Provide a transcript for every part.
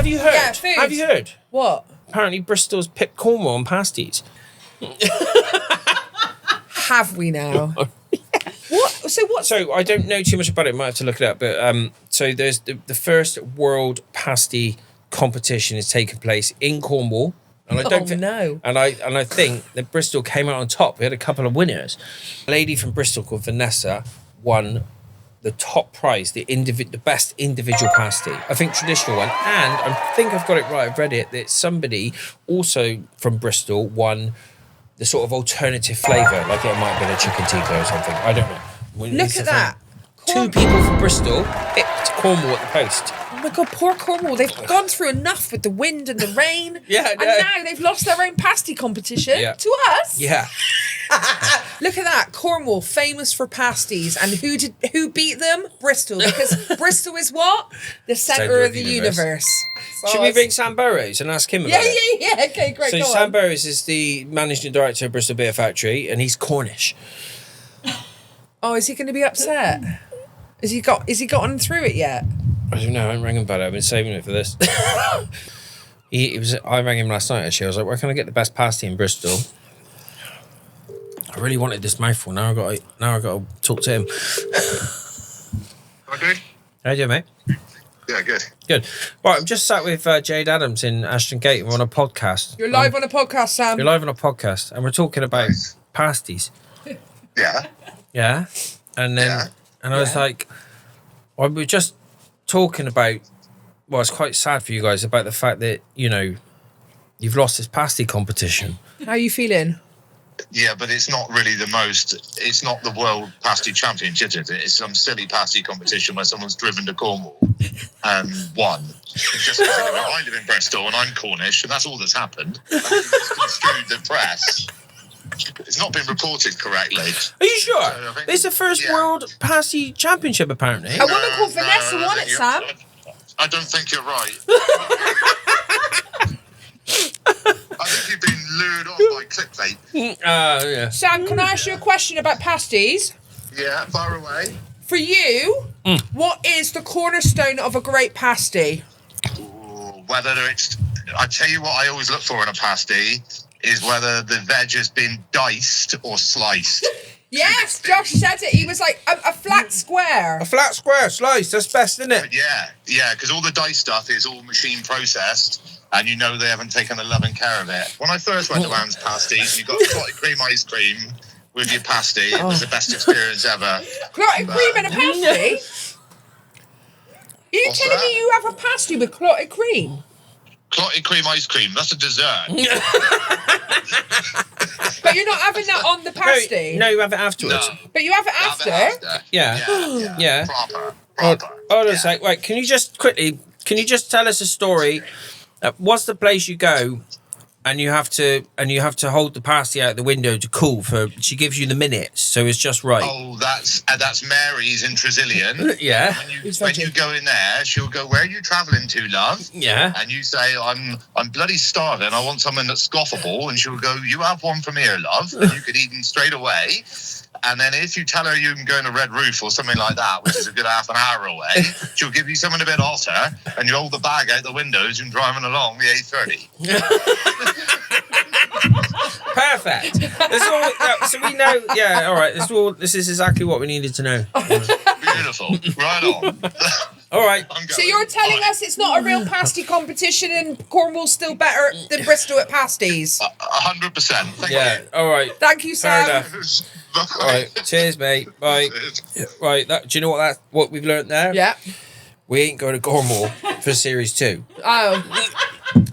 Have you heard? Yeah, food. Have you heard? What? Apparently Bristol's picked Cornwall on pasties. Have we now? What? So I don't know too much about it. Might have to look it up. But so there's the first world pasty competition is taking place in Cornwall, and I don't no. And I think that Bristol came out on top. We had a couple of winners. A lady from Bristol called Vanessa won the top prize, the best individual pasty. I think traditional one, and I think I've got it right. I've read it that somebody also from Bristol won the sort of alternative flavour, like it might have been a chicken tikka or something. I don't know. Look at that. Two people from Bristol picked Cornwall at the post. Oh my God, poor Cornwall. They've gone through enough with the wind and the rain. Yeah, and now they've lost their own pasty competition to us. Yeah. Look at that. Cornwall, famous for pasties. And who beat them? Bristol. Because Bristol is what? The centre of the universe. Should we ring Sam Burrows and ask him about it? Yeah. Okay, great. So Sam Burrows is the managing director of Bristol Beer Factory, and he's Cornish. Oh, is he going to be upset? Has he gotten through it yet? I don't know. I haven't rang him about it. I've been saving it for this. I rang him last night, actually. I was like, where can I get the best pasty in Bristol? I really wanted this mouthful. Now I got to talk to him. Okay. How you doing, mate? Yeah, good. Good. Right, I'm just sat with Jayde Adams in Ashton Gate. We're on a podcast. You're live on a podcast, Sam. You're live on a podcast, and we're talking about pasties. Yeah. Yeah. And then, I was like, well, we were just talking about, well, it's quite sad for you guys about the fact that, you know, you've lost this pasty competition. How are you feeling? Yeah, but it's not really it's not the World Pasty Championship, is it? It's some silly pasty competition where someone's driven to Cornwall and won. It's just I live in Bristol and I'm Cornish, and that's all that's happened. It's construed the press. It's not been reported correctly. Are you sure? So this is the first World Pasty Championship, apparently. A woman called Vanessa won it, Sam. I don't think you're right. I think you've been lured on by clickbait. Yeah. Sam, can I ask you a question about pasties? Yeah, far away. For you, what is the cornerstone of a great pasty? Ooh, whether it's... I tell you what I always look for in a pasty is whether the veg has been diced or sliced. Yes, Josh said it. He was like, a flat square. A flat square slice, that's best, isn't it? Yeah, because all the diced stuff is all machine processed, and you know they haven't taken the loving care of it. When I first went to Anne's Pasties, you got clotted cream ice cream with your pasty. It was the best experience ever. Clotted cream and a pasty? Are you telling me you have a pasty with clotted cream? Clotted cream ice cream, that's a dessert. But you're not having that on the pasty? No, you have it afterwards. No. But you have it after? Yeah. Proper. Hold on a sec. Wait, can you just tell us a story? What's the place you go and you have to hold the pasty out the window to cool for? She gives you the minutes, so it's just right. Oh, that's Mary's in Tresillian. Yeah. When you go in there, she'll go, "Where are you travelling to, love?" Yeah. And you say, I'm bloody starving. I want something that's scoffable. And she'll go, "You have one from here, love." And you could eat them straight away. And then if you tell her you can go in a Red Roof or something like that, which is a good half an hour away, she'll give you something a bit hotter, and you hold the bag out the windows and driving along the A30. Perfect. So we know. Yeah. All right. This is exactly what we needed to know. Beautiful. Right on. All right. So you're telling us it's not a real pasty competition and Cornwall's still better than Bristol at pasties? 100%. Thank you. All right. Thank you, Sam. Fair enough. All right. Cheers, mate. Bye. Right. Do you know what we've learnt there? Yeah. We ain't going to Cornwall for Series 2. Oh.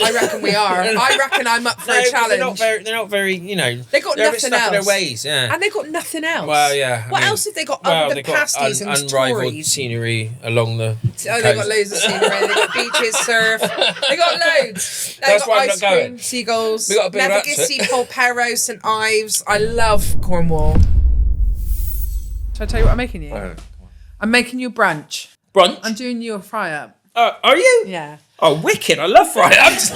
I reckon we are. I reckon I'm up for a challenge. They're not very, you know. They got they're a bit nothing stuck else. in their ways, yeah. And they got nothing else. Well, yeah. What else have they got other than pasties and unrivaled stories? Scenery along the coast. They got loads of scenery. They got beaches, surf. They got loads. They That's got why I'm ice not cream, going. seagulls. We got to build up to Nevigissi, it. Polperro, St Ives. I love Cornwall. Shall I tell you what I'm making you? I'm making you brunch. Brunch? I'm doing you a fry-up. Are you? Yeah. Oh, wicked. I love fry-ups.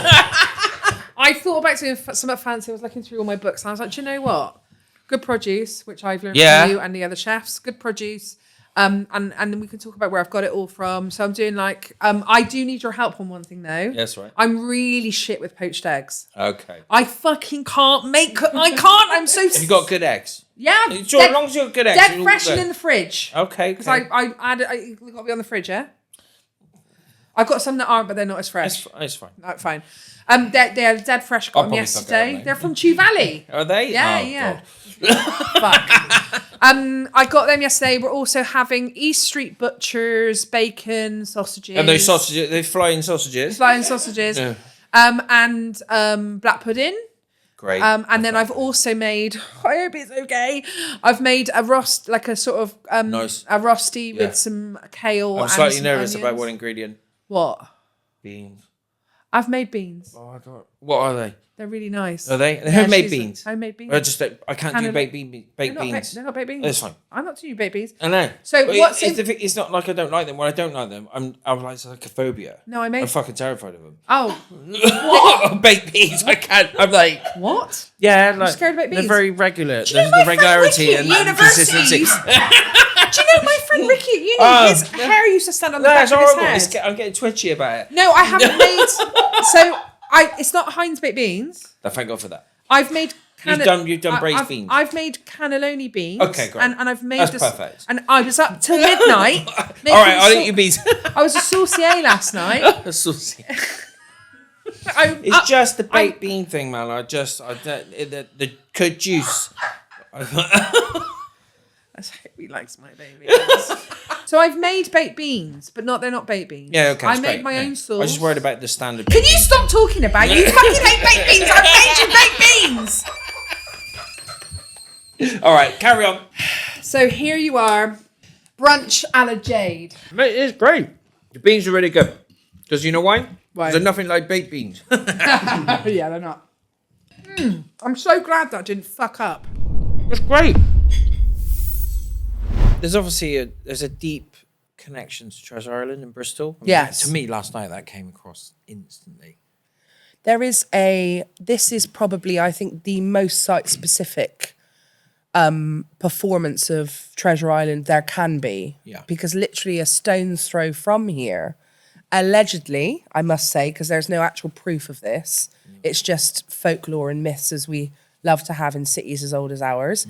I thought about doing something fancy. I was looking through all my books and I was like, do you know what? Good produce, which I've learned from you and the other chefs. Good produce. And then we can talk about where I've got it all from. So I'm doing like, I do need your help on one thing though. Yes, right. I'm really shit with poached eggs. Okay. I fucking can't make, I'm so... Have you got good eggs? Yeah. Sure, as long as you've got good eggs. Dead fresh and in the fridge. Okay. Because I got to be on the fridge, yeah? I've got some that aren't, but they're not as fresh. It's fine. Right, fine. They're dead fresh. Got them yesterday. They're from Chew Valley. Are they? Yeah, oh, yeah. Fuck. I got them yesterday. We're also having East Street Butchers, bacon, sausages. And those sausages, they flying sausages. Flying sausages. Yeah. And black pudding. Great. And then I've also made, I hope it's okay, I've made a roast, like a sort of nice. a roasty with some kale. I'm slightly some nervous onions. about one ingredient. What? Beans. I've made beans. Oh, I don't. What are they? They're really nice. Are they? Homemade beans. Homemade beans. I can't do baked beans. They're not baked beans. That's fine. I'm not doing baked beans. I know. So but what's it's not like I don't like them. When I don't like them, I'm like it's like a phobia. No, I made. I'm fucking terrified of them. Oh. Baked beans. I can't. I'm like. What? Yeah, like You're scared of baked beans? they're very regular. Do you know There's my the regularity friend Ricky and at consistency. university? Do you know my friend Ricky at uni? His hair used to stand on the back That's of his horrible. head. I'm getting twitchy about it. No, I haven't made. So it's not Heinz baked beans. Thank God for that. I've made. You've done braised beans. I've made cannelloni beans. Okay, great. And I've made That's perfect. And I was up till midnight. All right, I'll eat your beans. I was a saucier last night. It's just the baked bean thing, man. The good juice. I hope he likes my baby. So I've made baked beans, but they're not baked beans. Yeah, okay. I made my own sauce. I was just worried about the standard. Can you stop talking about you fucking hate baked beans? I've made you baked beans. All right, carry on. So here you are, brunch a la Jayde. Mate, it's great. The beans are really good. Because you know why? Why? They're nothing like baked beans. Yeah, they're not. I'm so glad that didn't fuck up. It's great. There's obviously a deep connection to Treasure Island in Bristol. I mean, Yes. To me, last night that came across instantly. This is probably, I think, the most site-specific performance of Treasure Island there can be. Yeah. Because literally a stone's throw from here, allegedly, I must say, because there's no actual proof of this, it's just folklore and myths as we love to have in cities as old as ours.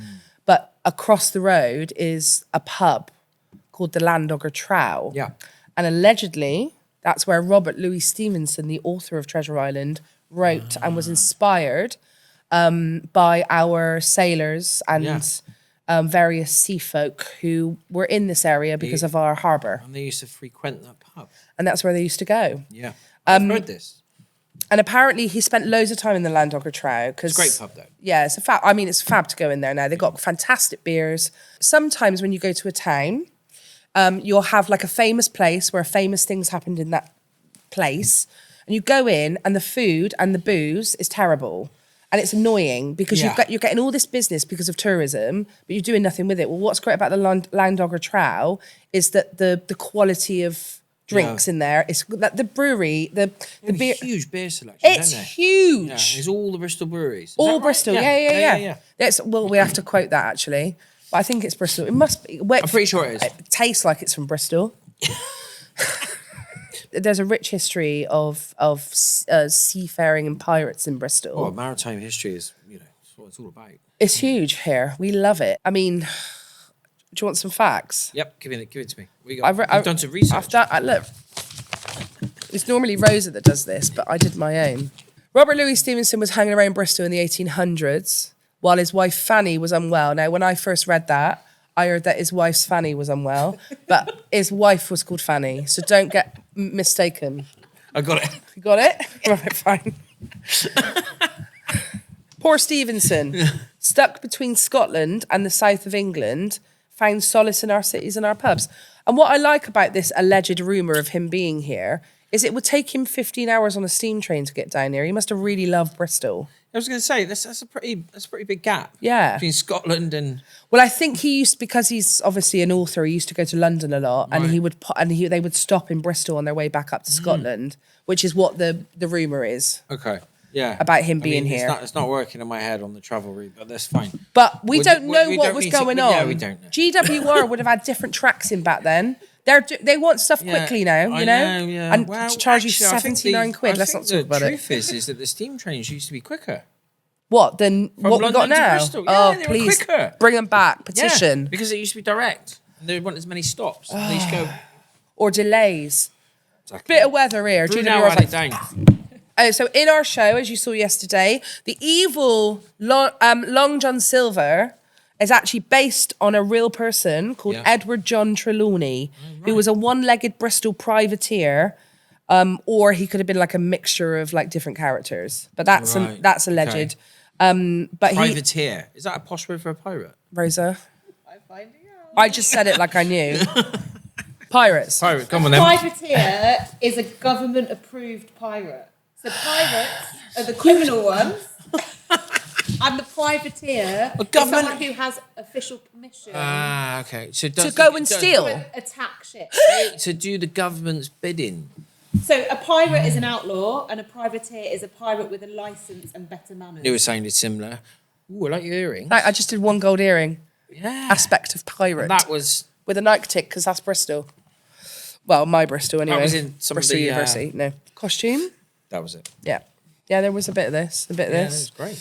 But across the road is a pub called the Landogger Trow. Yeah. And allegedly, that's where Robert Louis Stevenson, the author of Treasure Island, wrote and was inspired by our sailors and various sea folk who were in this area because of our harbour. And they used to frequent that pub. And that's where they used to go. Yeah. I've heard this. And apparently he spent loads of time in the Landogger Trow. It's a great pub, though. Yeah, it's a fab. I mean, it's fab to go in there now. They've got fantastic beers. Sometimes when you go to a town, you'll have like a famous place where famous things happened in that place. And you go in and the food and the booze is terrible. And it's annoying because you're getting all this business because of tourism, but you're doing nothing with it. Well, what's great about the Landogger Trow is that the quality of drinks in there is that the brewery, the beer, huge beer selection. it's huge. Yeah, it's all the Bristol breweries. Is All that right? Bristol, yeah. Well, we have to quote that actually, but I think it's Bristol. It must be. I'm pretty sure it is. It tastes like it's from Bristol. There's a rich history of seafaring and pirates in Bristol. Oh, maritime history is, it's what it's all about. It's huge here. We love it. I mean, do you want some facts? Yep, give it to me. You've done some research. Look, it's normally Rosa that does this, but I did my own. Robert Louis Stevenson was hanging around Bristol in the 1800s while his wife Fanny was unwell. Now, when I first read that, I heard that his wife's Fanny was unwell, but his wife was called Fanny, so don't get mistaken. I got it. You got it? Right, fine. Poor Stevenson, stuck between Scotland and the south of England, found solace in our cities and our pubs. And what I like about this alleged rumour of him being here is it would take him 15 hours on a steam train to get down here. He must have really loved Bristol. I was going to say that's a pretty big gap. Yeah. Between Scotland and. Well, I think he used, because he's obviously an author, he used to go to London a lot, and they would stop in Bristol on their way back up to Scotland, which is what the rumour is. Okay. about him being here. It's not working in my head on the travel route, but that's fine. But we don't know what was going on. Yeah, we don't know. GWR would have had different tracks in back then. They want stuff quickly now, you know? And to charge you 79 quid. Let's not talk about it. The truth is that the steam trains used to be quicker. What, than what we got now? Yeah, they were quicker. Bring them back. Petition. Yeah, because it used to be direct. There weren't as many stops. They used to go... Or delays. Exactly. Bit of weather here. Now GWR so in our show, as you saw yesterday, the evil Long John Silver is actually based on a real person called Edward John Trelawney, who was a one-legged Bristol privateer, or he could have been like a mixture of like different characters. But that's alleged. Okay. But privateer, is that a posh word for a pirate? Rosa, I'm finding out. I just said it like I knew. Pirates. Pirate, come on then. Privateer is a government-approved pirate. So pirates are the criminal ones, and the privateer is someone who has official permission okay. So to go and steal, attack ships. To do the government's bidding. So a pirate is an outlaw, and a privateer is a pirate with a license and better manners. It was sounded similar. Ooh, I like your earring. I just did one gold earring. Yeah. Aspect of pirate. And that was with a Nike tick because that's Bristol. Well, my Bristol anyway. That was in some Bristol of the University. No costume. That was it. Yeah. Yeah, there was a bit of this, That was great.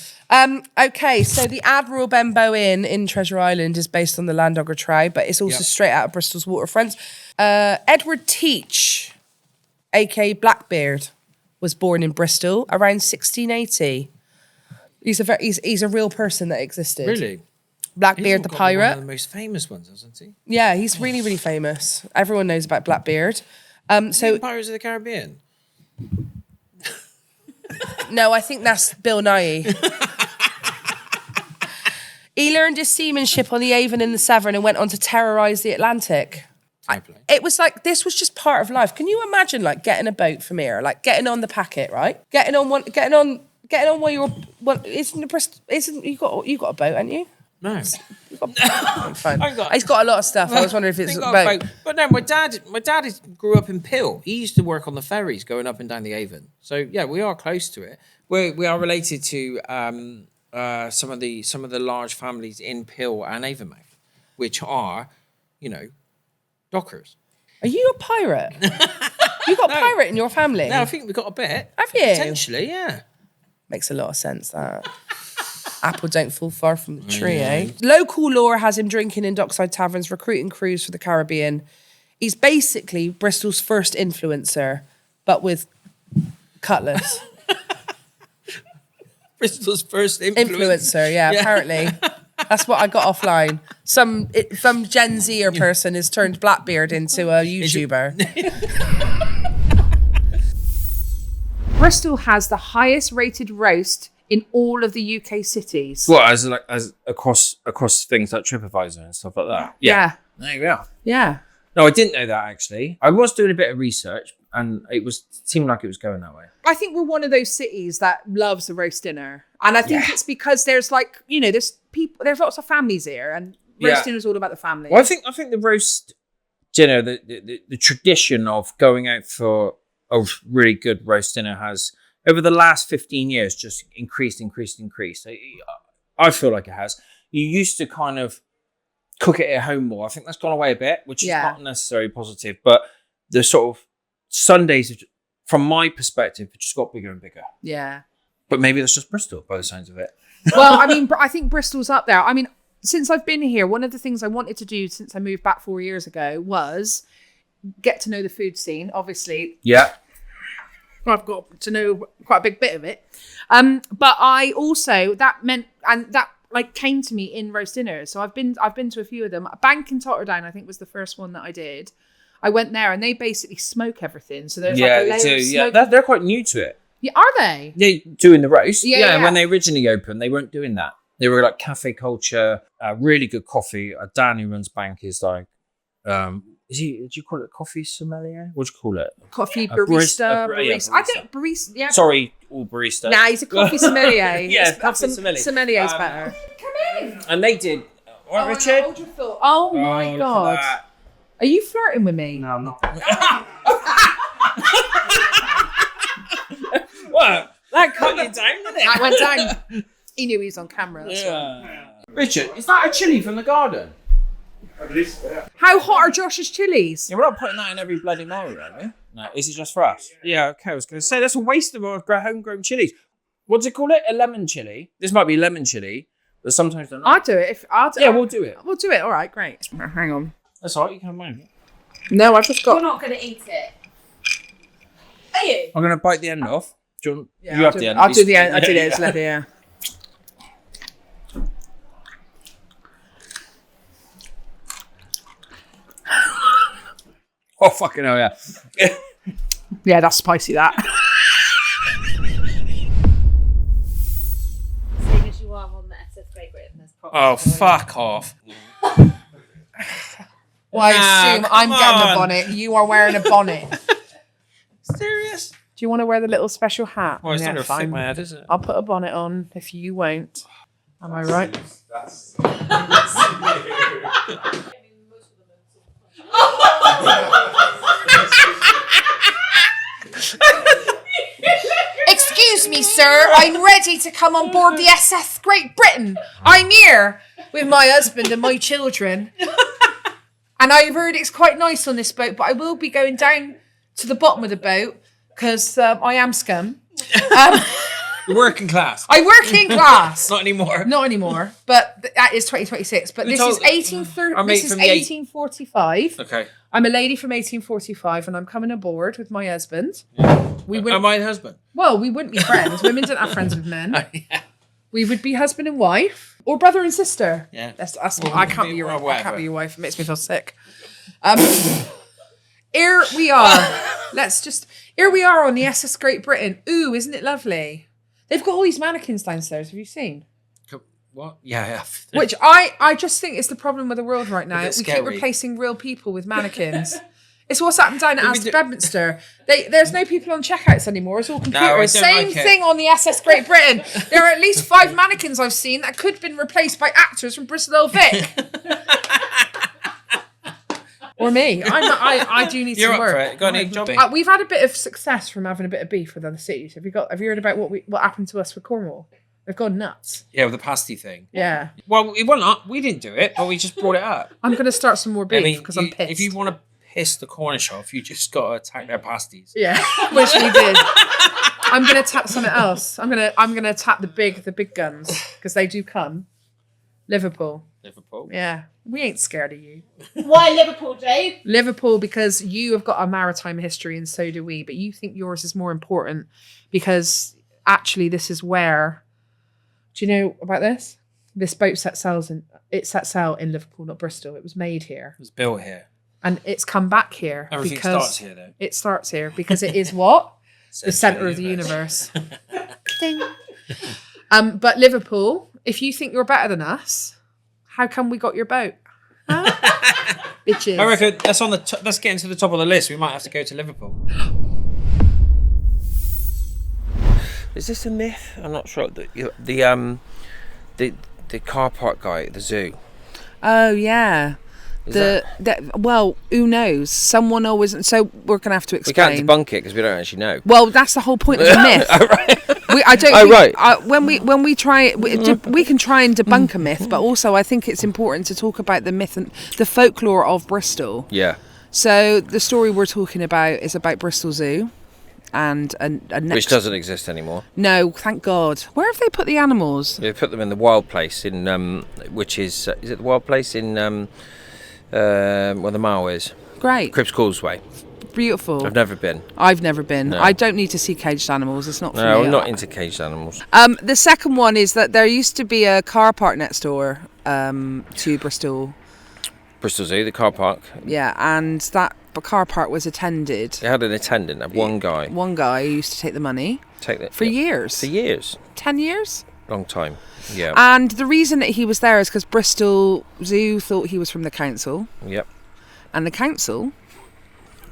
Okay, so the Admiral Benbow Inn in Treasure Island is based on the Landogger Trow, but it's also straight out of Bristol's waterfront. Edward Teach, a.k.a. Blackbeard, was born in Bristol around 1680. He's a real person that existed. Really? Blackbeard the pirate. One of the most famous ones, hasn't he? Yeah, he's really, really famous. Everyone knows about Blackbeard. So Pirates of the Caribbean. No, I think that's Bill Nighy. He learned his seamanship on the Avon and the Severn and went on to terrorise the Atlantic. It was like, this was just part of life. Can you imagine like getting a boat from here, like getting on the packet, right? Getting on while you're, you got a boat, haven't you? No. Fine. He's got a lot of stuff. I was wondering if it's a boat. But no, my dad grew up in Pill. He used to work on the ferries going up and down the Avon. So yeah, we are close to it. We are related to some of the large families in Pill and Avonmouth, which are, dockers. Are you a pirate? You got a pirate in your family? No, I think we've got a bit. Have you? Potentially, yeah. Makes a lot of sense, that. Apple don't fall far from the tree, eh? Local lore has him drinking in dockside taverns, recruiting crews for the Caribbean. He's basically Bristol's first influencer, but with cutlass. Bristol's first influencer, yeah, apparently. That's what I got offline. Some Gen Z person has turned Blackbeard into a YouTuber. Bristol has the highest rated roast in all of the UK cities. What, as across things like TripAdvisor and stuff like that? Yeah. There you go. Yeah. No, I didn't know that actually. I was doing a bit of research and it seemed like it was going that way. I think we're one of those cities that loves a roast dinner. And I think it's because there's there's lots of families here and roast dinner is all about the family. Well, I think the roast dinner, the tradition of going out for a really good roast dinner has, over the last 15 years, just increased. I feel like it has. You used to kind of cook it at home more. I think that's gone away a bit, which is not necessarily positive. But the sort of Sundays, from my perspective, have just got bigger and bigger. Yeah. But maybe that's just Bristol, by the sounds of it. Well, I mean, I think Bristol's up there. I mean, since I've been here, one of the things I wanted to do since I moved back 4 years ago was get to know the food scene, obviously. Yeah. I've got to know quite a big bit of it. But I also, that meant, and that like came to me in roast dinners. So I've been to a few of them. Bank in Totterdown, I think, was the first one that I did. I went there and they basically smoke everything. So there's like a layer of smoke. Yeah, they're quite new to it. Yeah, are they? Yeah, doing the roast. Yeah. When they originally opened, they weren't doing that. They were like cafe culture, really good coffee. Dan who runs Bank is like, do you call it coffee sommelier? What do you call it? Coffee barista. Barista. I think barista. Yeah. Sorry, all barista. Nah, he's a coffee sommelier. Yeah, coffee sommelier. Sommelier's better. Come in. And they did. All right, Richard. Hold your thought. Oh my God. Are you flirting with me? No, I'm not. What? That cut you down, didn't it? That went down. He knew he was on camera. That's Yeah. Richard, is that a chilli from the garden? How hot are Josh's chilies? Yeah, we're not putting that in every bloody meal, are we? No, is it just for us? Yeah, okay, I was going to say, that's a waste of our homegrown chilies. What's it called? A lemon chili? This might be lemon chili, but sometimes they're not. I'll do it. Yeah, we'll do it. We'll do it. All right, great. Hang on. That's all right, you can have mine. No, I've just got... You're not going to eat it. Are you? I'm going to bite the end off. Do you, want, Yeah, you I'll have do, the end. I'll do the end. I'll do the Yeah. end. Leather, yeah. Oh, fucking hell, yeah. Yeah, that's spicy, that. Seeing as you are on the SS Great Britain, there's probably... Oh, fuck off. Well, I assume I'm come getting a on. bonnet. You are wearing a bonnet. Do Serious? you want to wear the little special hat? Well, it's not Yeah, going to fit my head, is it? I'll put a bonnet on if you won't. Am I right? Excuse me, sir. I'm ready to come on board the SS Great Britain. I'm here with my husband and my children. And I've heard it's quite nice on this boat, but I will be going down to the bottom of the boat because I am scum. You're working class. I work in class. Not anymore. Not anymore, but that is 2026. But this is 1845. Okay. I'm a lady from 1845, and I'm coming aboard with my husband. We would, Am I the husband? well, we wouldn't be friends. Women don't have friends with men. We would be husband and wife, or brother and sister. Yeah. That's Well, I can't we- be your well, wife. I can't whatever. be your wife. It makes me feel sick. Here we are. Here we are on the SS Great Britain. Ooh, isn't it lovely? They've got all these mannequins downstairs. Have you seen? What? Yeah. Which I just think is the problem with the world right now. We bit keep scary. replacing real people with mannequins. It's what's happened down at we Aston do- Bedminster. There's no people on checkouts anymore. It's all I computers. don't Same like it. thing on the SS Great Britain. There are at least 5 mannequins I've seen that could have been replaced by actors from Bristol Vic. Or me. I do need You're some up work. for it. Got any jobbing? We've had a bit of success from having a bit of beef with other cities. Have you heard about what happened to us with Cornwall? They've gone nuts. Yeah, with the pasty thing. Yeah. Well, we didn't do it, but we just brought it up. I'm going to start some more I beef mean, because I'm pissed. if you want to piss the Cornish off, you just got to attack their pasties. Yeah, which we did. I'm gonna tap something else. I'm gonna tap the big guns because they do come. Liverpool. Liverpool. Yeah, we ain't scared of you. Why Liverpool, Jade? Liverpool because you have got a maritime history and so do we. But you think yours is more important because actually this is where. Do you know about this? This boat set sail in Liverpool, not Bristol. It was made here. It was built here. And it's come back here. Everything because starts here, though. It starts here because it is what? The centre of the universe. Ding. But Liverpool, if you think you're better than us, how come we got your boat? Huh? Bitches. I reckon that's on the. Let's get into the top of the list. We might have to go to Liverpool. Is this a myth? I'm not sure. The car park guy at the zoo. Oh yeah. Well, who knows? Someone always. So we're gonna have to We explain. can't debunk it because we don't actually know. Well, that's the whole point of the myth. I don't. Oh, right. When we try, we can try and debunk a myth, but also I think it's important to talk about the myth and the folklore of Bristol. Yeah. So the story we're talking about is about Bristol Zoo, and a next. Which doesn't exist anymore. No, thank God. Where have they put the animals? They put them in the wild place in which is it the wild place in where the Mall is? Great, Cribs Causeway. beautiful. I've never been. I've never been. No. I don't need to see caged animals. It's not for No, me. I'm not into caged animals. The second one is that there used to be a car park next door to Bristol. Bristol Zoo, the car park. Yeah, and that car park was attended. They had an attendant, one guy. One guy who used to take the money Take that for years. For years. 10 years? Long time. Yeah. And the reason that he was there is because Bristol Zoo thought he was from the council, Yep. and the council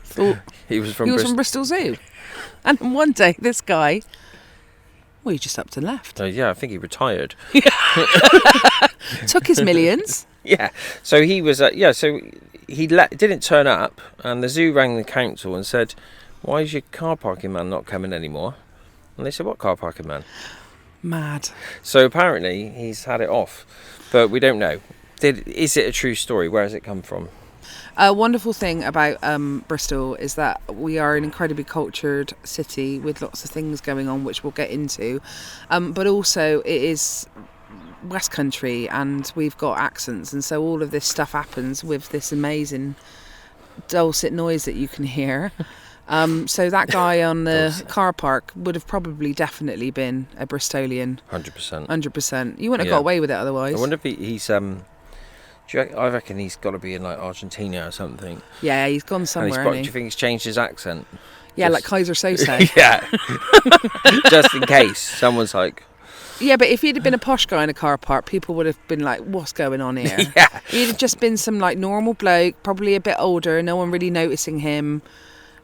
thought He was from he was Bristol. from Bristol Zoo. And one day, this guy, well, he just upped and left. Yeah, I think he retired. Took his millions. Yeah. So he was. So he didn't turn up, and the zoo rang the council and said, "Why is your car parking man not coming anymore?" And they said, what car parking man? Mad. So apparently he's had it off, but we don't know. Is it a true story? Where has it come from? A wonderful thing about Bristol is that we are an incredibly cultured city with lots of things going on, which we'll get into. But also it is West Country and we've got accents. And so all of this stuff happens with this amazing dulcet noise that you can hear. So that guy on the car park would have probably definitely been a Bristolian. 100%. 100%. You wouldn't have got away with it otherwise. I wonder if he's... I reckon he's got to be in like Argentina or something. Yeah, he's gone somewhere. Do you think he's changed his accent? Yeah, like Kaiser Sose. Yeah. Just in case someone's like... Yeah, but if he'd have been a posh guy in a car park, people would have been like, what's going on here? Yeah. He'd have just been some like normal bloke, probably a bit older, no one really noticing him.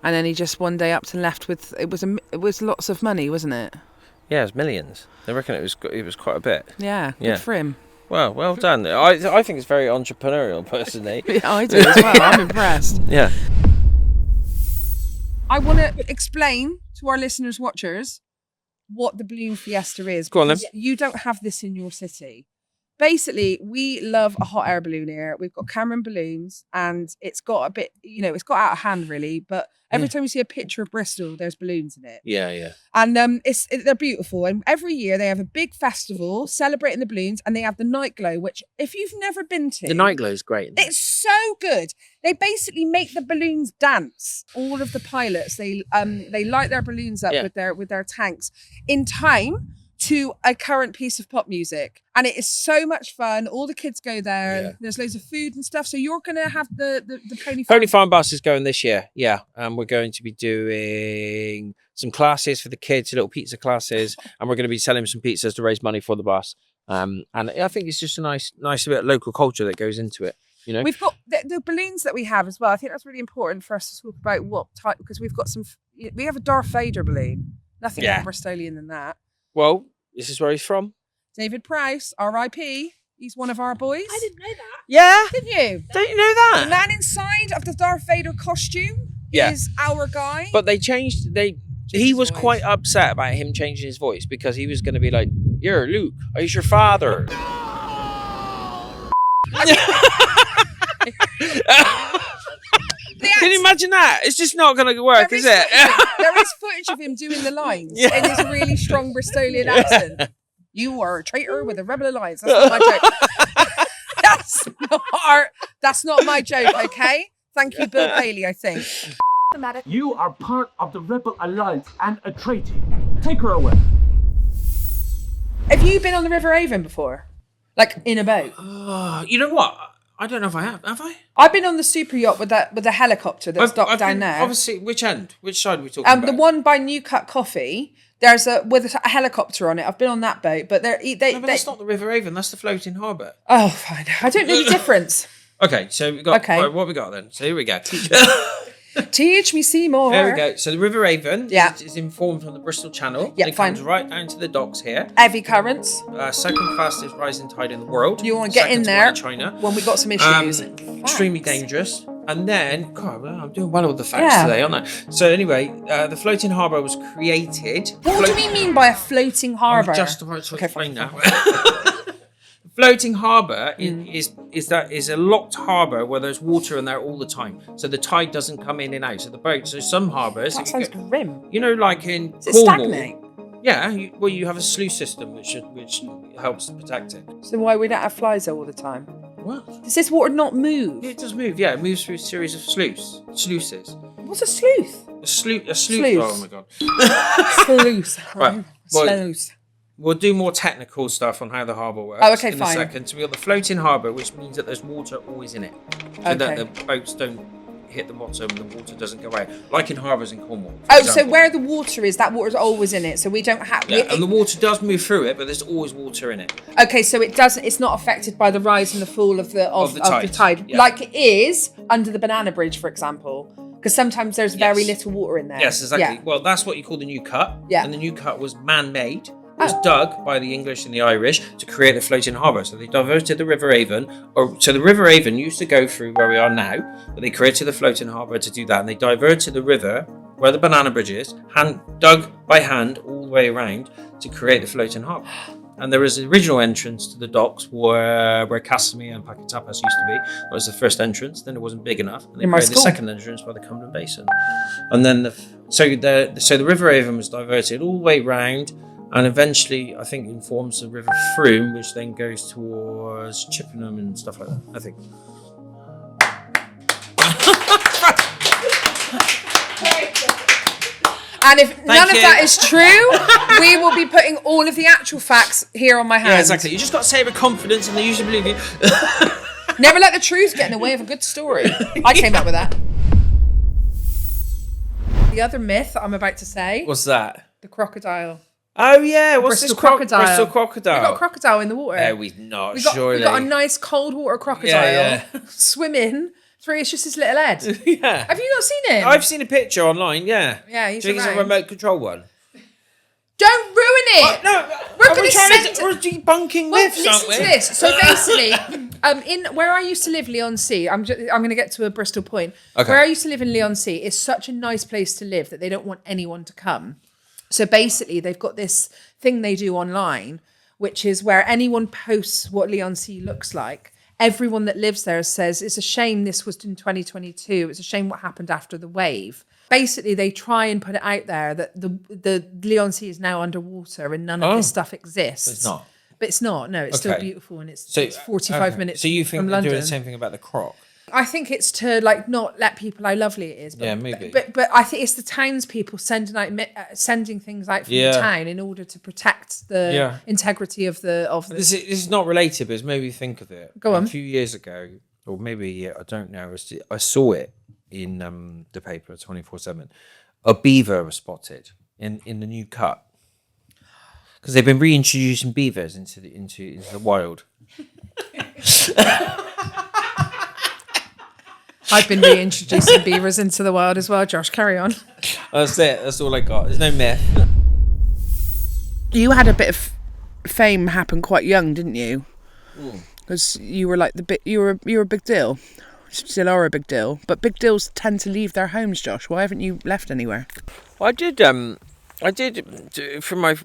And then he just one day upped and left with... It was lots of money, wasn't it? Yeah, it was millions. They reckon it was quite a bit. Yeah, good for him. Well done. I think it's very entrepreneurial, personally. Yeah, I do as well. I'm impressed. Yeah. I want to explain to our listeners, watchers, what the balloon fiesta is. Go on, then. Because you don't have this in your city. Basically, we love a hot air balloon here. We've got Cameron balloons, and it's got a bit, it's got out of hand really. But every time you see a picture of Bristol, there's balloons in it. Yeah. And they're beautiful. And every year they have a big festival celebrating the balloons, and they have the night glow, which if you've never been to, The night glow is great. it's so good. They basically make the balloons dance. All of the pilots, they light their balloons up with their tanks in time to a current piece of pop music, and it is so much fun. All the kids go there. Yeah. There's loads of food and stuff. So you're gonna have the Pony Farm Bus is going this year. Yeah, and we're going to be doing some classes for the kids, little pizza classes, and we're going to be selling some pizzas to raise money for the bus. And I think it's just a nice bit of local culture that goes into it. We've got the balloons that we have as well. I think that's really important for us to talk about what type, because we've got we have a Darth Vader balloon. Nothing more Bristolian than that. Well, this is where he's from. David Price, R.I.P. He's one of our boys. I didn't know that. Yeah. Didn't you? Don't you know that? The man inside of the Darth Vader costume is our guy. But they changed. He was voice. quite upset about him changing his voice because he was going to be like, "You're Luke. He's your father." Can you imagine that? It's just not going to work, is it? There is footage of him doing the lines in his really strong Bristolian accent. You are a traitor with a rebel alliance. That's not my joke. That's not my joke, okay? Thank you, Bill Bailey, I think. You are part of the Rebel Alliance and a traitor. Take her away. Have you been on the River Avon before? Like in a boat? You know what? I don't know if I have. Have I? I've been on the super yacht with the helicopter that's docked down there. Obviously, which end? Which side are we talking about? The one by New Cut Coffee. There's with a helicopter on it. I've been on that boat, but No, but that's not the River Avon. That's the floating harbour. Oh, fine. I don't know the difference. Okay, so we got. Okay. Right, what have we got then? So here we go. Teach me, Seymour. There we go. So the River Avon is informed from the Bristol Channel. Yeah, it fine. comes right down to the docks here. Heavy currents. Second fastest rising tide in the world. You want to get in Second to there one in China. when we got some issues. Extremely dangerous. And then, God, well, I'm doing well with the facts today, aren't I? So anyway, the floating harbour was created. What do we mean by a floating harbour? I'm just about to explain now. Floating harbour is a locked harbour where there's water in there all the time, so the tide doesn't come in and out. So the boat. So some harbours. That sounds grim. You know, like in Does it Cornwall. stagnate? Yeah, you have a sluice system which helps protect it. So why we don't have flies all the time? Well, Does this water not move? it does move. Yeah, it moves through a series of sluices. What's a sleuth? A sluice. Sluice. Oh my god. Sluice. Right. Well, Sluice. we'll do more technical stuff on how the harbour works. Oh, okay, in fine. a second. So we got the floating harbour, which means that there's water always in it, so that Okay. the boats don't hit the bottom and the water doesn't go out, like in harbours in Cornwall. for Oh, so example. where the water is, that water's always in it. So we don't have. Yeah, and the water does move through it, but there's always water in it. Okay, so it doesn't. It's not affected by the rise and the fall of the tide, Yeah. like it is under the Banana Bridge, for example. Because sometimes there's very little water in there. Yes, exactly. Yeah. Well, that's what you call the new cut. Yeah. And the new cut was man-made. It was dug by the English and the Irish to create a floating harbour. So they diverted the River Avon. So the River Avon used to go through where we are now, but they created the floating harbour to do that. And they diverted the river where the banana bridge is, dug by hand all the way around to create the floating harbour. And there was an original entrance to the docks where Casimir and Paquetapas used to be. That was the first entrance. Then it wasn't big enough. And they created the second entrance by the Cumberland Basin. And then so the River Avon was diverted all the way round, and eventually I think informs the River Frome, which then goes towards Chippenham and stuff like that, I think. And if none of that is true, we will be putting all of the actual facts here on my hand. Yeah, exactly. You just got to say it with confidence and they usually believe you. Never let the truth get in the way of a good story. I came up with that. The other myth I'm about to say. What's that? The crocodile. Oh yeah, what's Bristol this crocodile? Bristol crocodile. We've got a crocodile in the water. No, we've not, surely. We've got a nice cold water crocodile swimming through. It's just his little head. Yeah. Have you not seen him? I've seen a picture online, yeah. Yeah, he's Do you think it's a around. remote control one? Don't ruin it! No, We're going to we're debunking myths, aren't listen we? to this. So basically, in where I used to live, Leigh-on-Sea, I'm going to get to a Bristol point. Okay. Where I used to live in Leigh-on-Sea is such a nice place to live that they don't want anyone to come. So basically, they've got this thing they do online, which is where anyone posts what Leigh-on-Sea looks like. Everyone that lives there says, it's a shame this was in 2022. It's a shame what happened after the wave. Basically, they try and put it out there that the Leigh-on-Sea is now underwater and none of this stuff exists. It's not. But it's not. No, it's still beautiful and it's 45 minutes So you think from they're London. doing the same thing about the croc? I think it's to like not let people how lovely it is. But, Yeah, maybe. But I think it's the townspeople sending things out from the town in order to protect the integrity of the. This is not related, but it's made me think of it. Go on. A few years ago, or maybe I don't know. I saw it in the paper 24/7. A beaver was spotted in the new cut because they've been reintroducing beavers into the wild. I've been reintroducing beavers into the wild as well. Josh, carry on. That's it. That's all I got. There's no myth. You had a bit of fame happen quite young, didn't you? Because you were like you were a big deal. Still are a big deal, but big deals tend to leave their homes. Josh, why haven't you left anywhere? Well, I did from my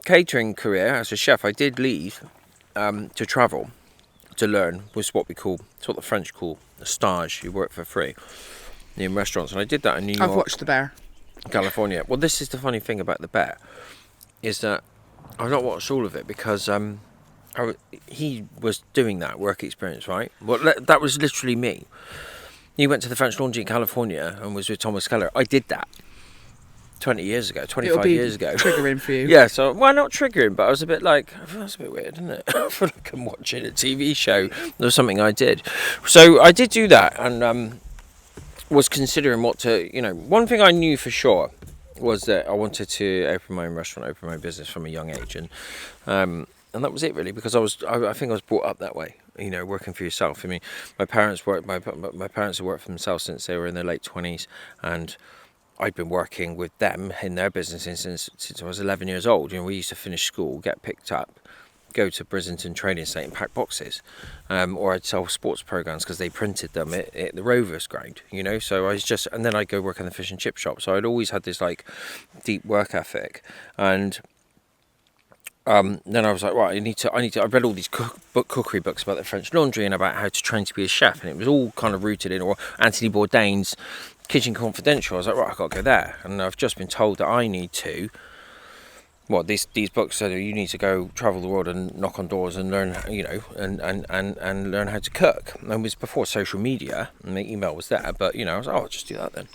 catering career as a chef. I did leave to travel to learn. Was what the French call a stage. You work for free in restaurants, and I did that in New York. I've watched The Bear. California. Well, this is the funny thing about The Bear, is that I've not watched all of it because he was doing that work experience, right? Well, that was literally me. He went to the French Laundry in California and was with Thomas Keller. I did that 25 years ago. Triggering for you. Yeah, so, well, not triggering, but I was a bit like, that's a bit weird, isn't it? I feel like I'm watching a TV show. There was something I did. So I did do that and was considering what to, one thing I knew for sure was that I wanted to open my own restaurant, open my business from a young age. And that was it really, because I think I was brought up that way, working for yourself. I mean, my parents have worked for themselves since they were in their late 20s, and I'd been working with them in their businesses since I was 11 years old. We used to finish school, get picked up, go to Brislington Trading Estate and pack boxes, or I'd sell sports programs because they printed them at the Rovers ground, So I was just, and then I'd go work in the fish and chip shop. So I'd always had this like deep work ethic, and then I was like, right, I read all these cookery books about the French Laundry and about how to train to be a chef, and it was all kind of rooted in, or Anthony Bourdain's Kitchen Confidential. I was like, right, I've got to go there, and I've just been told that I need to. These books said you need to go travel the world and knock on doors and learn, and learn how to cook. And it was before social media, and the email was there, but I was like, I'll just do that then.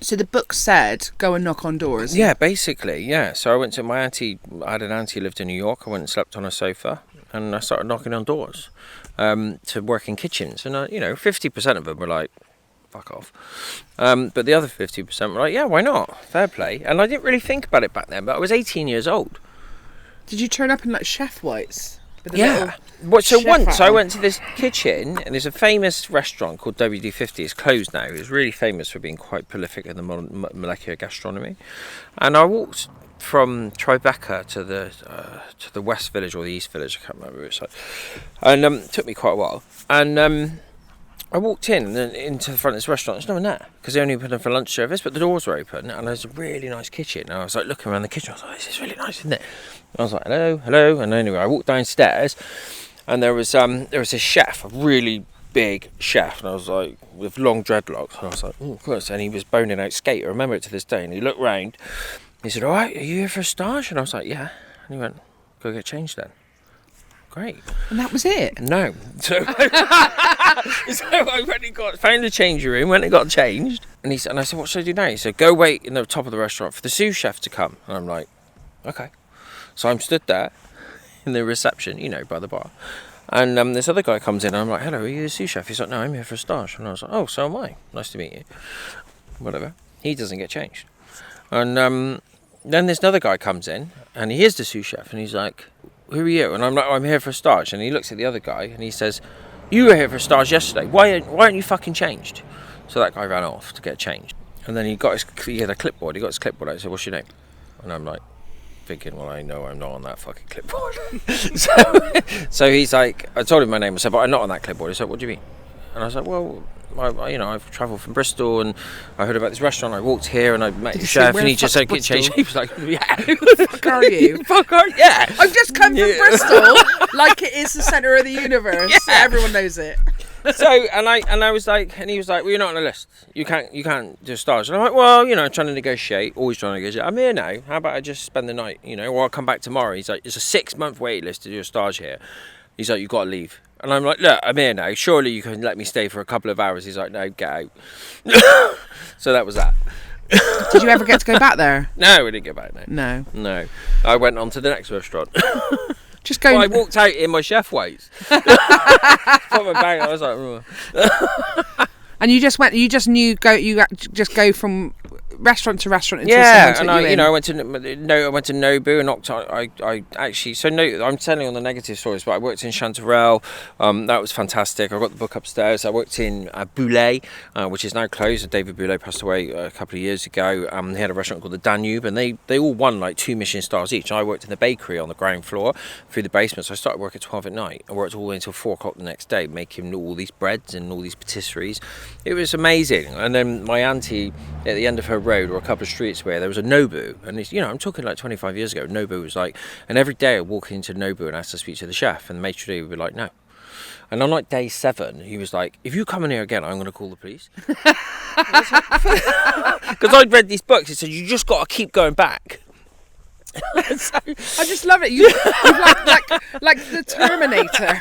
So the book said, go and knock on doors. Yeah, basically, yeah. So I went to my auntie. I had an auntie who lived in New York. I went and slept on a sofa, and I started knocking on doors to work in kitchens. And 50% of them were like, fuck off. But the other 50% were like, yeah, why not? Fair play. And I didn't really think about it back then, but I was 18 years old. Did you turn up in like chef whites? Yeah. So once I went to this kitchen, and there's a famous restaurant called WD-50. It's closed now. It's really famous for being quite prolific in the molecular gastronomy. And I walked from Tribeca to the West Village or the East Village, I can't remember which side. And it took me quite a while. And I walked in and into the front of this restaurant. There's no one there because they only opened for lunch service, but the doors were open and there's a really nice kitchen. And I was like looking around the kitchen. I was like, this is really nice, isn't it? And I was like, hello, hello. And anyway, I walked downstairs and there was a chef, a really big chef, and I was like, with long dreadlocks. And I was like, oh, of course. And he was boning out skate. I remember it to this day. And he looked round. He said, all right, are you here for a stage? And I was like, yeah. And he went, go get changed then. Great. And that was it? No. So, so I went and found the changing room, went and got changed. And I said, what should I do now? He said, go wait in the top of the restaurant for the sous chef to come. And I'm like, okay. So I'm stood there in the reception, by the bar. And this other guy comes in and I'm like, hello, are you the sous chef? He's like, no, I'm here for a stage. And I was like, oh, so am I. Nice to meet you. Whatever. He doesn't get changed. And then this other guy comes in and he is the sous chef and he's like, who are you? And I'm like, I'm here for a stage. And he looks at the other guy and he says, you were here for a stage yesterday. Why aren't you fucking changed? So that guy ran off to get changed. And then he had a clipboard. He got his clipboard out and said, what's your name? And I'm like, thinking, well, I know I'm not on that fucking clipboard. so he's like, I told him my name. I said, but I'm not on that clipboard. He said, what do you mean? And I was like, well, I've travelled from Bristol and I heard about this restaurant. I walked here and I met the chef and he just said, get changed. He was like, yeah. Who the fuck are you? Yeah. I've just come from Bristol, like it is the centre of the universe. Yeah. Everyone knows it. So I was like, and he was like, well, you're not on the list. You can't do a stage. And I'm like, well, trying to negotiate, always trying to negotiate. I'm here now. How about I just spend the night, or I'll come back tomorrow. He's like, it's a 6-month wait list to do a stage here. He's like, you've got to leave. And I'm like, look, I'm here now. Surely you can let me stay for a couple of hours. He's like, no, get out. So that was that. Did you ever get to go back there? No, we didn't go back. No. I went on to the next restaurant. Just go. Well, I walked out in my chef weights. Put my bag. I was like, oh. And you just go from restaurant to restaurant until someone took you in. I went to Nobu and I actually I'm telling on the negative stories, but I worked in Chanterelle. That was fantastic. I got the book upstairs. I worked in Boulay, which is now closed. David Boulay passed away a couple of years ago. They had a restaurant called the Danube, and they all won like 2 Michelin stars each. I worked in the bakery on the ground floor through the basement, so I started work at 12 at night. I worked all the way until 4 o'clock the next day, making all these breads and all these patisseries. It was amazing. And then my auntie at the end of her road, or a couple of streets where there was a Nobu, and it's, I'm talking like 25 years ago. Nobu was like, and every day I walk into Nobu and ask to speak to the chef, and the maitre d' would be like, no. And on like day 7, he was like, if you come in here again, I'm going to call the police. Because I'd read these books, it said you just got to keep going back. So, I just love it. You're like the Terminator.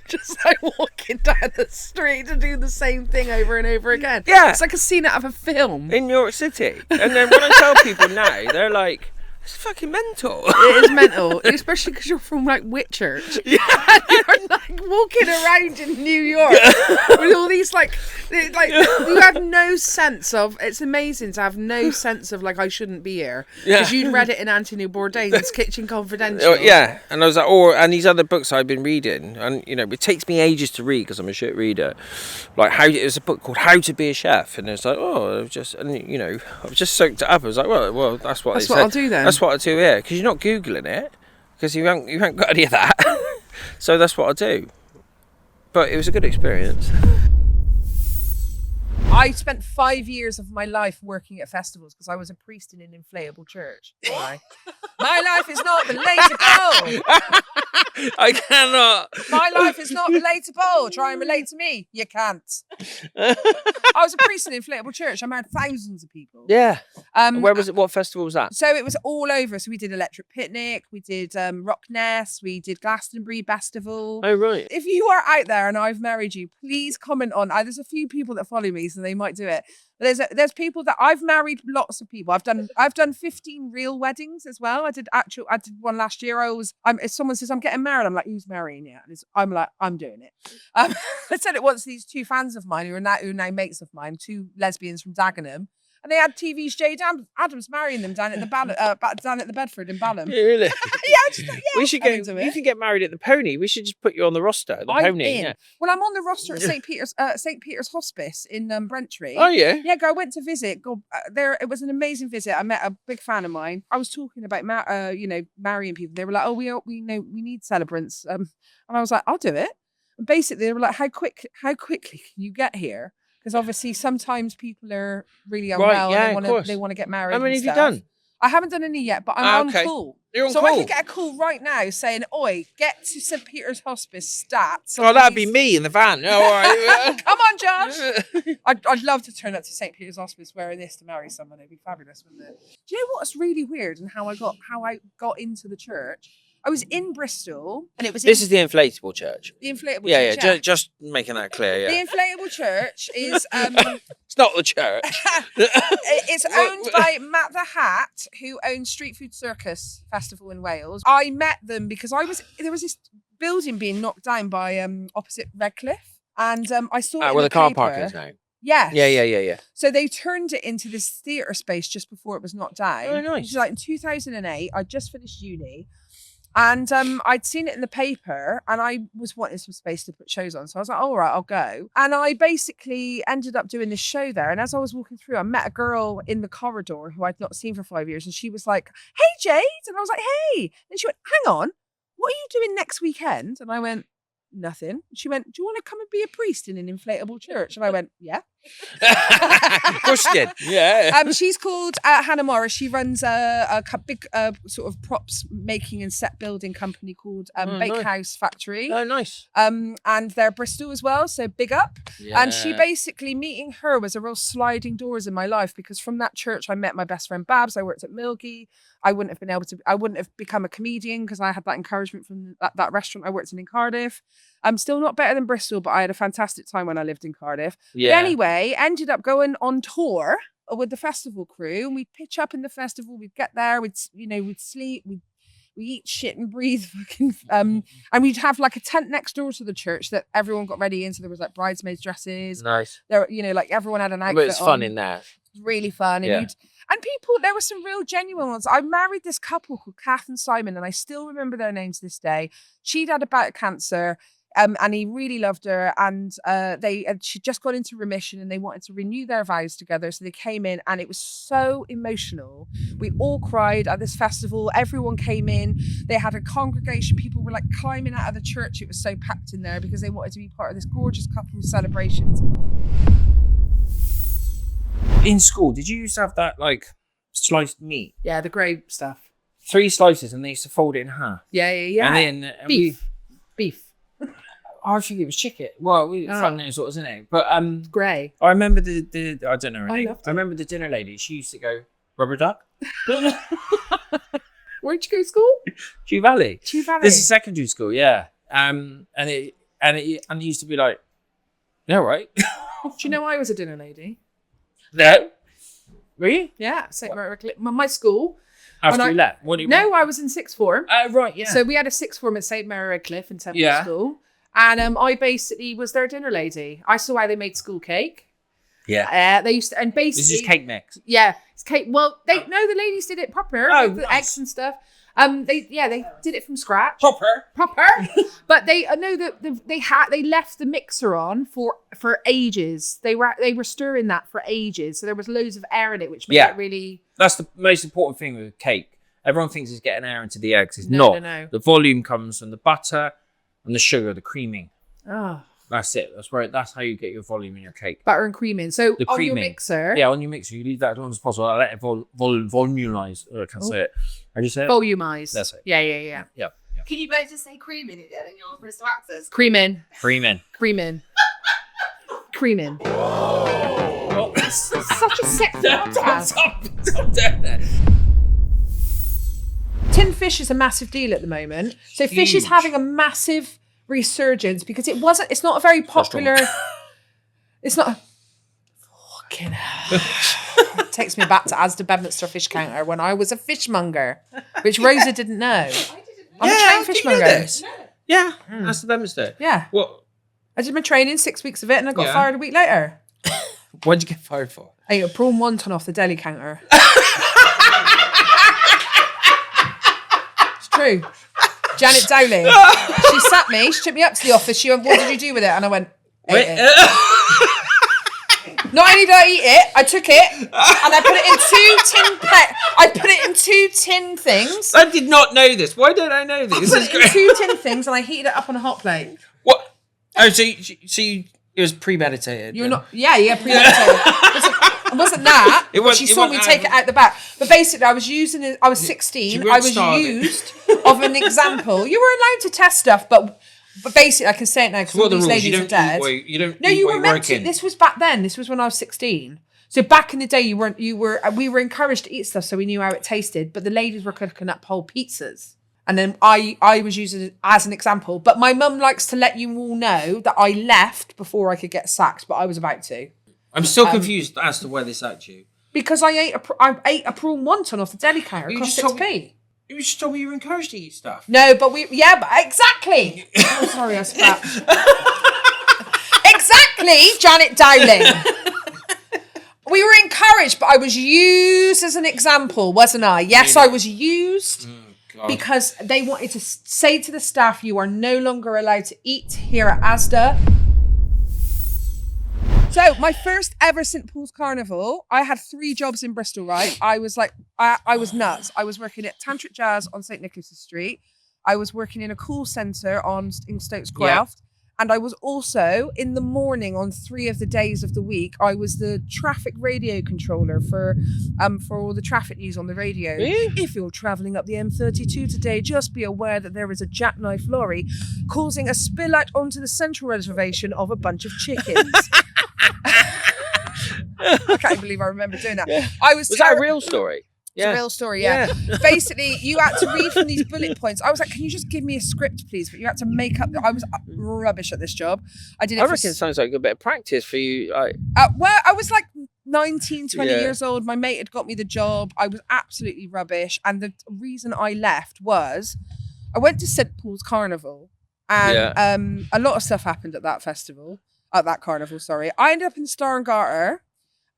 Just like walking down the street to do the same thing over and over again. Yeah. It's like a scene out of a film. In New York City. And then when I tell people now, they're like, it's fucking mental. It is mental, especially because you're from like Whitchurch. Yeah. And you're like walking around in New York with all these like you have no sense of. It's amazing to have no sense of like I shouldn't be here because you'd read it in Anthony Bourdain's Kitchen Confidential. Yeah, and I was like, and these other books I've been reading, and it takes me ages to read because I'm a shit reader. Like it was a book called How to Be a Chef, and it's like, I've just soaked it up. I was like, well, that's what I'll do then. That's what I do here, because you're not Googling it, because you haven't got any of that. So that's what I do. But it was a good experience. I spent 5 years of my life working at festivals because I was a priest in an inflatable church. My life is not relatable. I cannot. My life is not relatable. Try and relate to me. You can't. I was a priest in an inflatable church. I married thousands of people. Yeah. Where was it? What festival was that? So it was all over. So we did Electric Picnic, we did Rock Nest, we did Glastonbury Festival. Oh, right. If you are out there and I've married you, please comment on. There's a few people that follow me, so they might do it. There's people that I've married lots of people. I've done 15 real weddings as well. I did one last year. If someone says I'm getting married, I'm like, who's marrying you? And I'm like, I'm doing it. I said it once. These 2 fans of mine who are now mates of mine, 2 lesbians from Dagenham. And they had TV's Jayde Adams marrying them down at the down at the Bedford in Balham. Yeah, really? We should I'm go. into You it. can get married at the Pony. We should just put you on the roster. The I'm Pony. in. Yeah. Well, I'm on the roster at St. Peter's Hospice in Brentry. Oh yeah. Yeah, I went to visit. There, it was an amazing visit. I met a big fan of mine. I was talking about, marrying people. They were like, "Oh, we need celebrants," and I was like, "I'll do it." And basically, they were like, "How quickly can you get here?" Because obviously, sometimes people are really unwell and they want to get married. How many and have you stuff. done? I haven't done any yet, but I'm on call. You're on so call. I could get a call right now saying, "Oi, get to St. Peter's Hospice stats." Oh, that'd be me in the van. Oh, all right. Come on, Josh. I'd love to turn up to St. Peter's Hospice wearing this to marry someone. It'd be fabulous, wouldn't it? Do you know what's really weird and how I got into the church? I was in Bristol, and it was This is the inflatable church. the inflatable Yeah, church. yeah. Just making that clear. Yeah. The inflatable church is It's not the church. it's owned by Matt the Hat, who owns Street Food Circus Festival in Wales. I met them because there was this building being knocked down by opposite Redcliffe, and I saw it in Where the car paper. park is now. Yes. Yeah. So they turned it into this theatre space just before it was knocked down. Oh, nice. Which is like in 2008. I just finished uni. And I'd seen it in the paper and I was wanting some space to put shows on. So I was like, all right, I'll go. And I basically ended up doing this show there. And as I was walking through, I met a girl in the corridor who I'd not seen for 5 years. And she was like, "Hey, Jayde." And I was like, "Hey." And she went, "Hang on, what are you doing next weekend?" And I went, "Nothing." She went, "Do you want to come and be a priest in an inflatable church?" And I went, "Yeah." Of course you did. Yeah. She's called Hannah Morris. She runs a big sort of props making and set building company called Bakehouse Factory. Oh, nice. And they're Bristol as well, so big up. Yeah. And she basically, meeting her was a real sliding doors in my life, because from that church I met my best friend Babs. I worked at Milgie. I wouldn't have become a comedian because I had that encouragement from that restaurant I worked in Cardiff. I'm still not better than Bristol, but I had a fantastic time when I lived in Cardiff. Yeah. But anyway, ended up going on tour with the festival crew, and we'd pitch up in the festival. We'd get there, we'd sleep, we'd eat shit and breathe fucking and we'd have like a tent next door to the church that everyone got ready in. So there was like bridesmaids dresses. Nice. There, like everyone had an outfit. But it's fun on. in there. Really fun. And and people, there were some real genuine ones. I married this couple called Kath and Simon, and I still remember their names to this day. She'd had a bout of cancer, and he really loved her, and she'd just got into remission, and they wanted to renew their vows together. So they came in, and it was so emotional. We all cried at this festival. Everyone came in. They had a congregation. People were like climbing out of the church. It was so packed in there because they wanted to be part of this gorgeous couple's celebrations. In school, did you used to have that like sliced meat? Yeah, the grey stuff. 3 slices, and they used to fold it in half. Yeah. And then Beef. I think it was chicken. Well, front nose sort of, isn't it? But Grey. I remember the I don't know her name. loved it. I remember the dinner lady. She used to go rubber duck. Where'd you go to school? Chew Valley. Chew Valley. This is secondary school, yeah. And it used to be like, no, right? Do you know I was a dinner lady? No. Were you? Yeah, St. Mary Redcliffe. My school. After you left? What do you No, I was in sixth form. Right, yeah. So we had a sixth form at St. Mary Redcliffe in Temple Yeah. School. And I basically was their dinner lady. I saw how they made school cake. Yeah. They used to, and basically... This is cake mix. Yeah, it's cake. Well, the ladies did it proper. Oh, with the nice. eggs and stuff. They did it from scratch. Proper. But I know that they left the mixer on for ages. They were stirring that for ages, so there was loads of air in it, which made it really. That's the most important thing with cake. Everyone thinks it's getting air into the eggs. It's No. not. The volume comes from the butter and the sugar, the creaming. Oh. That's it. That's how you get your volume in your cake. Butter and cream in. So The on your creaming. mixer. Yeah, on your mixer, you leave that as long as possible. I let it volumize. I can't say it. How do you say it? Volumize. That's it. Yeah. Yeah. Can you both just say cream in it then in your Bristol accents? Cream in. Creaming. Cream in. Cream in. Such a sexy podcast. Tin fish is a massive deal at the moment. So fish is having a massive resurgence because it's not a very popular. It's not. Fucking hell. It takes me back to Asda Bedminster fish counter when I was a fishmonger, which Rosa didn't know. I'm a trained fishmonger. Yeah, that's the Bedminster. Yeah. What? I did my training, 6 weeks of it, and I got fired a week later. What'd you get fired for? I ate a prawn wonton off the deli counter. It's true. Janet Dowling. She sat me. She took me up to the office. She went, "What did you do with it?" And I went, "Ate it." Not only did I eat it, I took it and I put it in two tin things. I did not know this. Why don't I know this? I put it in two tin things and I heated it up on a hot plate. What? Oh, so it was premeditated. You're not, yeah, premeditated. It wasn't that. She saw me take it out the back. But basically, I was 16. I was used of an example. You were allowed to test stuff, but basically, I can say it now because all these ladies are dead. You were meant to. This was back then. This was when I was 16. So back in the day, we were encouraged to eat stuff, so we knew how it tasted. But the ladies were cooking up whole pizzas. And then I was using it as an example. But my mum likes to let you all know that I left before I could get sacked, but I was about to. I'm still confused as to why they sacked you. Because I ate a prawn wonton off the deli counter. It cost 6p. You just told me you were encouraged to eat stuff. No, but exactly. Oh, sorry, I spat. Exactly, Janet Dowling. We were encouraged, but I was used as an example, wasn't I? Yes, I was used. Because they wanted to say to the staff, you are no longer allowed to eat here at Asda. So my first ever St. Paul's Carnival, I had 3 jobs in Bristol, right? I was like, I was nuts. I was working at Tantric Jazz on St. Nicholas's Street. I was working in a call centre in Stokes Craft. And I was also, in the morning on 3 of the days of the week, I was the traffic radio controller for all the traffic news on the radio. Really? If you're travelling up the M32 today, just be aware that there is a jackknife lorry causing a spill out onto the central reservation of a bunch of chickens. I can't believe I remember doing that. Yeah. Was that a real story? It's a real story, yeah. Basically, you had to read from these bullet points. I was like, can you just give me a script, please? But you had to make up... I was rubbish at this job. I reckon it sounds like a bit of practice for you. Well, I was like 19, 20 years old. My mate had got me the job. I was absolutely rubbish. And the reason I left was I went to St. Paul's Carnival. And a lot of stuff happened at that festival. At that carnival, sorry. I ended up in Star and Garter.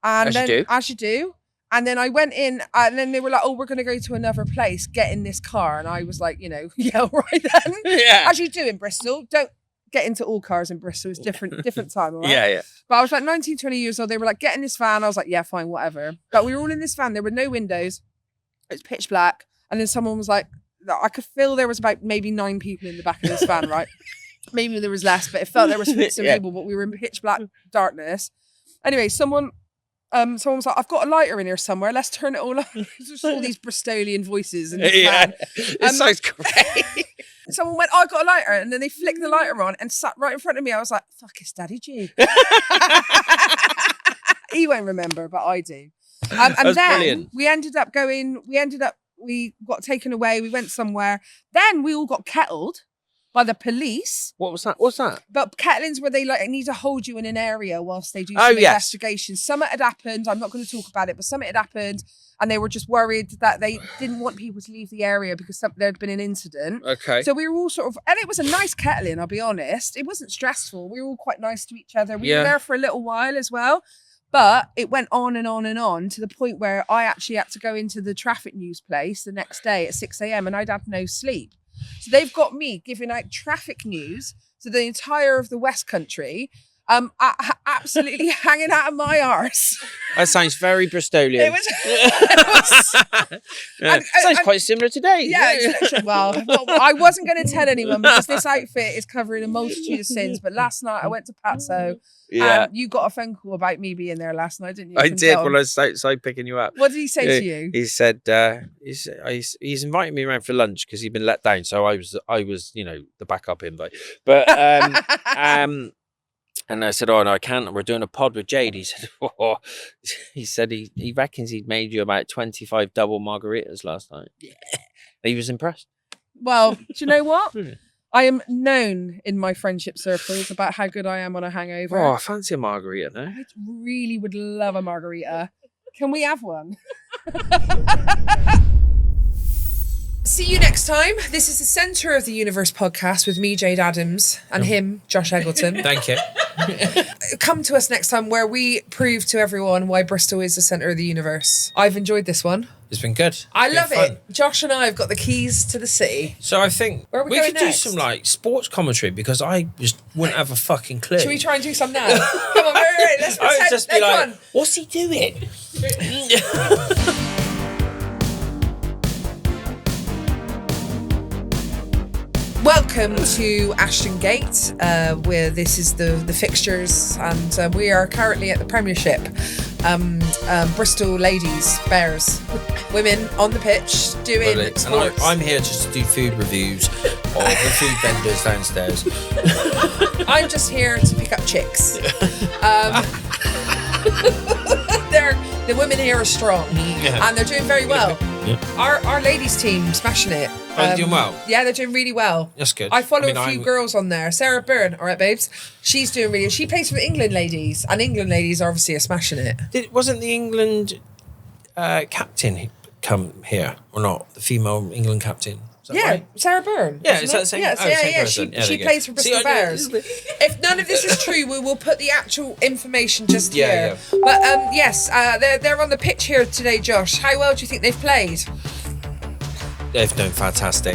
And as you do. And then I went in and then they were like, oh, we're going to go to another place, get in this car. And I was like, yeah, all right then. Yeah. As you do in Bristol. Don't get into all cars in Bristol. It's different time, all right? Yeah. But I was like 19, 20 years old. They were like, get in this van. I was like, yeah, fine, whatever. But we were all in this van. There were no windows. It was pitch black. And then someone was like, I could feel there was about maybe 9 people in the back of this van, right? Maybe there was less, but it felt there was some people, but we were in pitch black darkness. Anyway, someone was like, I've got a lighter in here somewhere. Let's turn it all on. There's all these Bristolian voices in this van. It sounds great. Someone went, I got a lighter. And then they flicked the lighter on and sat right in front of me. I was like, fuck, it's Daddy G. He won't remember, but I do. And then brilliant. We got taken away. We went somewhere. Then we all got kettled by the police. What was that? What's that? But kettling's where they need to hold you in an area whilst they do some investigation. Something had happened. I'm not going to talk about it, but something had happened. And they were just worried that they didn't want people to leave the area because there had been an incident. Okay. So we were all sort of, and it was a nice kettling, I'll be honest. It wasn't stressful. We were all quite nice to each other. We were there for a little while as well. But it went on and on and on to the point where I actually had to go into the traffic news place the next day at 6 a.m. and I'd had no sleep. So they've got me giving out traffic news to the entire of the West Country, absolutely hanging out of my arse. That sounds very Bristolian. It sounds quite similar today. Yeah. Well, I wasn't going to tell anyone because this outfit is covering a multitude of sins. But last night I went to Patso. Yeah. You got a phone call about me being there last night, didn't you? I did when I was outside picking you up. What did he say to you? He said he's inviting me around for lunch because he'd been let down. So I was the backup invite. But and I said, oh no, I can't. We're doing a pod with Jayde. He said he reckons he'd made you about 25 double margaritas last night. Yeah. He was impressed. Well, do you know what? I am known in my friendship circles about how good I am on a hangover. Oh, I fancy a margarita now. I really would love a margarita. Can we have one? See you next time. This is the Centre of the Universe podcast with me, Jade Adams, and him, Josh Eggleton. Thank you. Come to us next time where we prove to everyone why Bristol is the centre of the universe. I've enjoyed this one. It's been good. I It's love been fun. it. Josh and I have got the keys to the city. So I think Where are we we going could next? do some like sports commentary because I just wouldn't have a fucking clue. Should we try and do some now? Come on, wait. Let's I would pretend. just be Come like, on. what's he doing? Welcome to Ashton Gate, where this is the fixtures, and we are currently at the Premiership. Bristol ladies, bears, women on the pitch doing And sports. I'm here just to do food reviews of the food vendors downstairs. I'm just here to pick up chicks. The women here are strong, and they're doing very well. Our ladies team smashing it. They're doing well? Yeah, they're doing really well. That's good. I follow I mean, a few I'm- girls on there. Sarah Byrne, all right, babes. She's doing really. She plays for the England ladies, and England ladies obviously are smashing it. Wasn't the England captain come here or not? The female England captain. Is that Yeah, right? Sarah Byrne. Yeah, isn't is that it? the same- Yes, oh, same yeah. person. Yeah, She there you plays go. for See, Bristol I know- Bears. If none of this is true, we will put the actual information just Yeah, here. But yes, they're on the pitch here today, Josh. How well do you think they've played? They've done fantastic.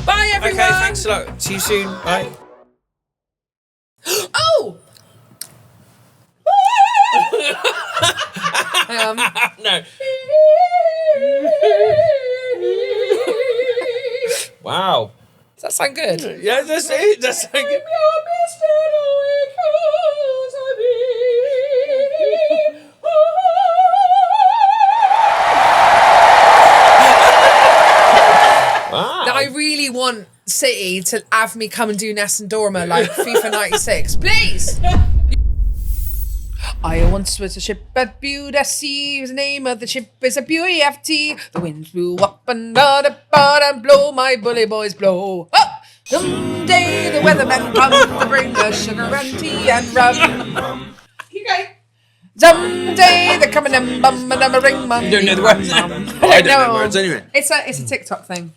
Bye, everyone. Okay, thanks a lot. See you soon. Bye. Oh. No. Wow. Does that sound good? Yeah, that's it. That's so good. Wow. Now, I really want City to have me come and do Nessun Dorma like FIFA 96. Please! I once was a ship at Sea. The name of the ship is a BUFT. The winds blew up and down and blow, my bully boys blow. Oh! Someday the weathermen come to bring us sugar and tea and rum. Okay. Someday they're coming and bum and ring mum. You don't know the words. I don't know the words anyway. It's a TikTok thing.